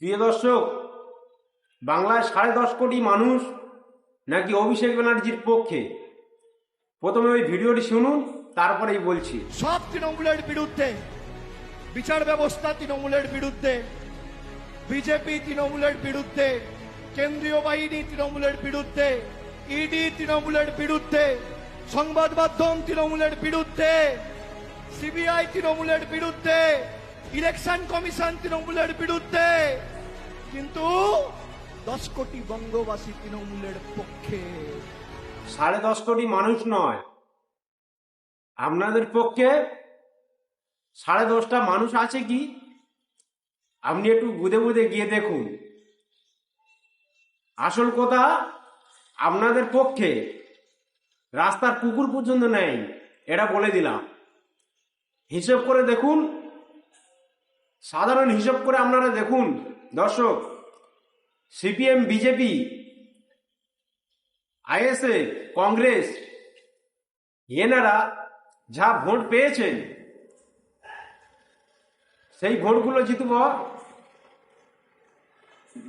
প্রিয় দর্শক, বাংলায় 10.5 কোটি মানুষ নাকি অভিষেক ব্যানার্জির পক্ষে। প্রথমে ওই ভিডিওটি শুনুন, তারপরেই বলছি। সব তৃণমূলের বিরুদ্ধে, বিচার ব্যবস্থা তৃণমূলের বিরুদ্ধে, বিজেপি তৃণমূলের বিরুদ্ধে, কেন্দ্রীয় বাহিনী তৃণমূলের বিরুদ্ধে, ইডি তৃণমূলের বিরুদ্ধে, সংবাদ মাধ্যম তৃণমূলের বিরুদ্ধে, সিবিআই তৃণমূলের বিরুদ্ধে, ইলেকশন কমিশন তৃণমূলের বিরুদ্ধে, কিন্তু 10 কোটি বঙ্গবাসী তৃণমূলের পক্ষে। 10.5 কোটি মানুষ নয়, আপনাদের পক্ষে 10.5টা মানুষ আছে কি? আপনি একটু বুঝে বুঝে গিয়ে দেখুন। আসল কথা, আপনাদের পক্ষে রাস্তার কুকুর পর্যন্ত নেই, এটা বলে দিলাম। হিসেব করে দেখুন, সাধারণ হিসেব করে আপনারা দেখুন দর্শক। সিপিএম, বিজেপি, আইএসএ, কংগ্রেস, এনারা যা ভোট পেয়েছেন, সেই ভোটগুলো জিতব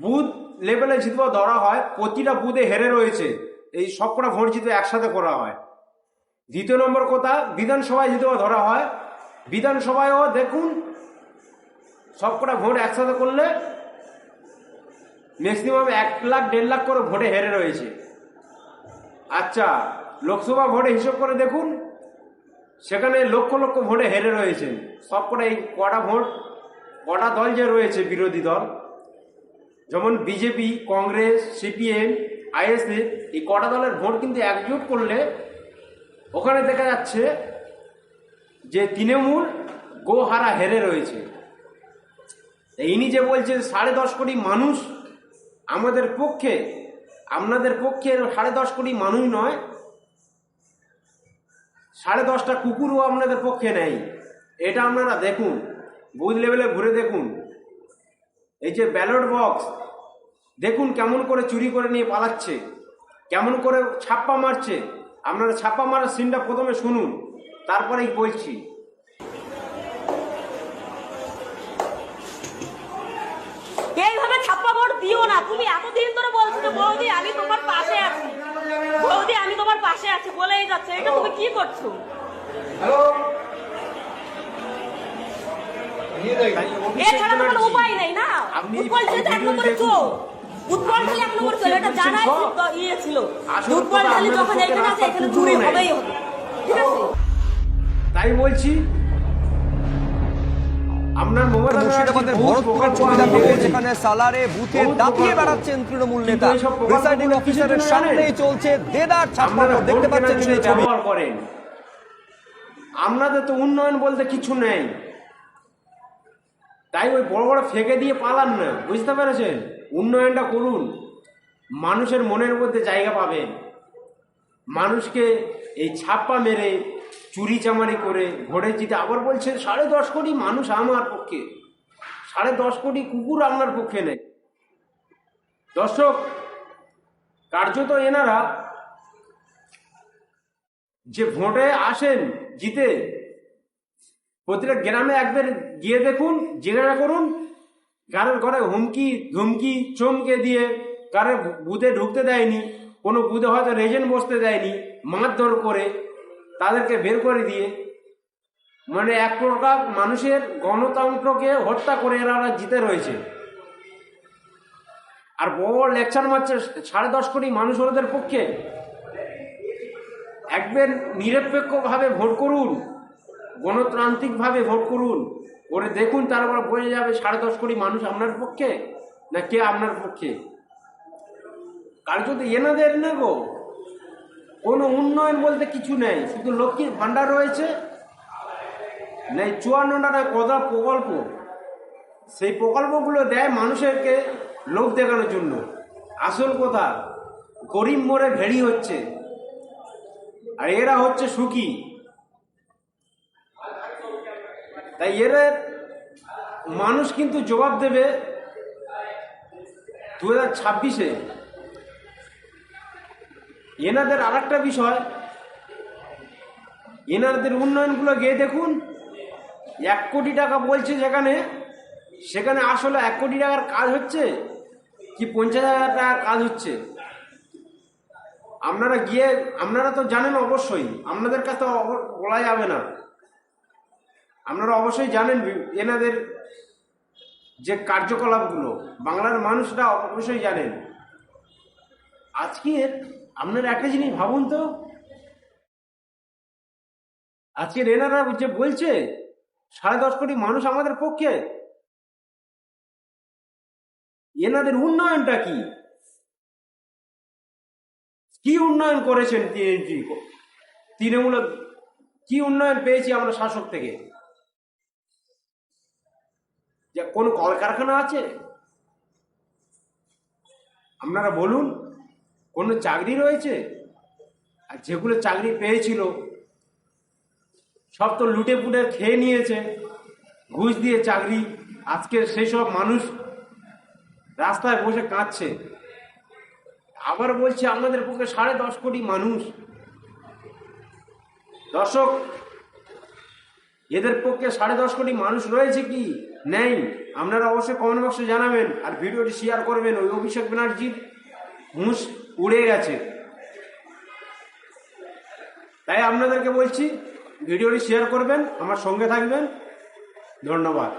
বুথ লেভেলে জিতব ধরা হয়। প্রতিটা বুথে হেরে রয়েছে, এই সবকটা ভোট জিতে একসাথে করা হয়। দ্বিতীয় নম্বর কথা, বিধানসভায় জিতব ধরা হয়। বিধানসভায়ও দেখুন, সবকটা ভোট একসাথে করলে ম্যাক্সিমাম 1 লাখ 1.5 লাখ করে ভোটে হেরে রয়েছে। আচ্ছা, লোকসভা ভোটে হিসাব করে দেখুন, সেখানে লক্ষ লক্ষ ভোটে হেরে রয়েছেন। সবকটা এই কটা দল যে রয়েছে বিরোধী দল, যেমন বিজেপি, কংগ্রেস, সিপিএম, আইএসএ, এই কটা দলের ভোট কিন্তু একজোট করলে ওখানে দেখা যাচ্ছে যে তৃণমূল গোহারা হেরে রয়েছে। ইনি যে বলছেন 10.5 কোটি মানুষ আমাদের পক্ষে, আপনাদের পক্ষে 10.5 কোটি মানুষ নয়, 10.5টা কুকুরও আপনাদের পক্ষে নেই। এটা আপনারা দেখুন, বুথ লেভেলে ঘুরে দেখুন। এই যে ব্যালট বক্স দেখুন কেমন করে চুরি করে নিয়ে পালাচ্ছে, কেমন করে ছাপ্পা মারছে। আপনারা ছাপ্পা মারার সিনটা প্রথমে শুনুন, তারপরেই বলছি। এইভাবে ছাপ্পা ভোট দিও না। তুমি এতদিন ধরে বলছো যে বৌদি আমি তোমার পাশে আছি, বৌদি আমি তোমার পাশে আছি বলেই যাচ্ছে। এটা তুমি কি করছো? এছাড়া তোমার উপায় নেই না। উৎপল ছিল 1 নম্বরে চোর, উৎপল ছিল 1 নম্বরে চোর, এটা জানাই ইয়ে ছিল। উৎপল ছিল যখন এখানে আছে, এখানে চুরি হবেই হবে, ঠিক আছে? তাই বলছি, আপনার মুর্শিদাবাদের ভরতপুরের ছবি দেখাবো, যেখানে সালারে বুথে দাপিয়ে বেড়াচ্ছেন তৃণমূল নেতা। প্রিসাইডিং অফিসারের সামনেই চলছে দেদার ছাপ্পা। দেখতে পাচ্ছেন সেই ছবি। করেন আপনাদের তো উন্নয়ন বলতে কিছু নেই, তাই ওই বড় বড় ফেঁকে দিয়ে পালান না, বুঝতে পেরেছেন? উন্নয়নটা করুন, মানুষের মনের মধ্যে জায়গা পাবেন। মানুষকে এই ছাপ্পা মেরে চুরি চামারি করে ভোটে জিতে আবার বলছেন 10.5 কোটি মানুষ আমার পক্ষে। 10.5 কোটি কুকুর আপনার পক্ষে নেই। দর্শক, কার্যত এনারা যে ভোটে আসেন জিতে, প্রতিটা গ্রামে একবার গিয়ে দেখুন, জিজ্ঞাসা করুন, কারোর ঘরে হুমকি ধুমকি চমকে দিয়ে কারোর বুথে ঢুকতে দেয়নি, কোনো বুথে হয়তো রেজেন্ট বসতে দেয়নি, মারধর করে তাদেরকে বের করে দিয়ে, মানে এক প্রকার মানুষের গণতন্ত্রকে হত্যা করে এরা জিতে রয়েছে। আর বড় লেকচার মারছে 10.5 কোটি মানুষ ওদের পক্ষে। একবার নিরপেক্ষভাবে ভোট করুন, গণতান্ত্রিকভাবে ভোট করুন, করে দেখুন, তারপর বোঝা যাবে 10.5 কোটি মানুষ আপনার পক্ষে না কে আপনার পক্ষে। কার যদি এনাদের নেব, কোনো উন্নয়ন বলতে কিছু নেই, শুধু লক্ষ্মীর ভান্ডার রয়েছে, নেই 54টা কদা প্রকল্প। সেই প্রকল্পগুলো দেয় মানুষেরকে লোক দেখানোর জন্য। আসল কথা, গরিব মরে ভেড়ি হচ্ছে, আর এরা হচ্ছে সুখী। তাই এদের মানুষ কিন্তু জবাব দেবে 2026-এ। এনাদের আর একটা বিষয়, এনাদের উন্নয়নগুলো গিয়ে দেখুন, 1 কোটি টাকা বলছে, যেখানে সেখানে আসলে 1 কোটি টাকার কাজ হচ্ছে কি 50,000 টাকার কাজ হচ্ছে? আপনারা গিয়ে আপনারা তো জানেন, অবশ্যই আপনাদের কাছে তো বলা যাবে না, আপনারা অবশ্যই জানেন এনাদের যে কার্যকলাপগুলো, বাংলার মানুষরা অবশ্যই জানেন। আজকে আপনারা একটা জিনিস ভাবুন তো, আজকের এনারা যে বলছে 10.5 কোটি মানুষ আমাদের পক্ষে, এনাদের উন্নয়নটা কি? কি উন্নয়ন করেছেন তৃণমূল? কি উন্নয়ন পেয়েছি আমরা শাসক থেকে? যে কোন কলকারখানা আছে? আপনারা বলুন, কোন চাকরি রয়েছে? আর যেগুলো চাকরি পেয়েছিল সব তো লুটে পুটে খেয়ে নিয়েছে, ঘুষ দিয়ে চাকরি। আজকে সেই সব মানুষ রাস্তায় বসে কাঁদছে। আবার বলছে আমাদের পক্ষে 10.5 কোটি মানুষ। দর্শক, এদের পক্ষে 10.5 কোটি মানুষ রয়েছে কি নেই? আপনারা অবশ্যই কমেন্ট বক্সে জানাবেন, আর ভিডিওটি শেয়ার করবেন। ওই অভিষেক ব্যানার্জির হুঁশ উড়ে গেছে, তাই আপনাদেরকে বলছি ভিডিওটি শেয়ার করবেন, আমার সঙ্গে থাকবেন। ধন্যবাদ।